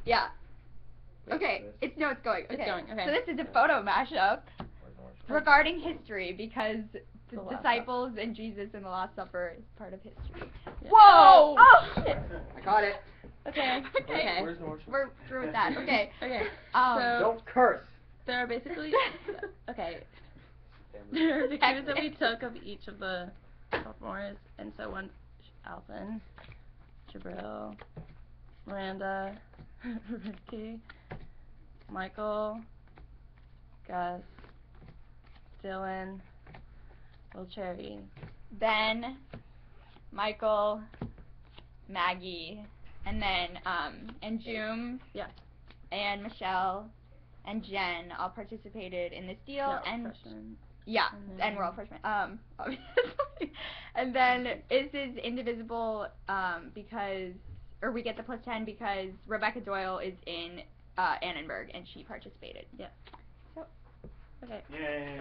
Yeah. Okay, it's going. Okay. It's going, okay. So this is a photo mashup regarding history because the Last disciples and Jesus and the Last Supper is part of history. Yeah. Whoa! Oh shit! I got it. Okay. Okay. Where's the motion? We're through with that. Okay. Okay. Um. So Don't curse. there are basically okay. There are pictures that we took of each of the sophomores, and so one, Alvin, Jabril, Miranda, Ricky, Michael, Gus, Dylan, Will Cherry, Ben, Michael, Maggie, and then and Joom yeah, and Michelle and Jen all participated in this deal yeah, and freshmen. yeah, And and we're all then- freshmen. Obviously. And then this is indivisible because, or we get the +10 because Rebecca Doyle is in Annenberg and she participated. Yeah. So. Okay. Yay.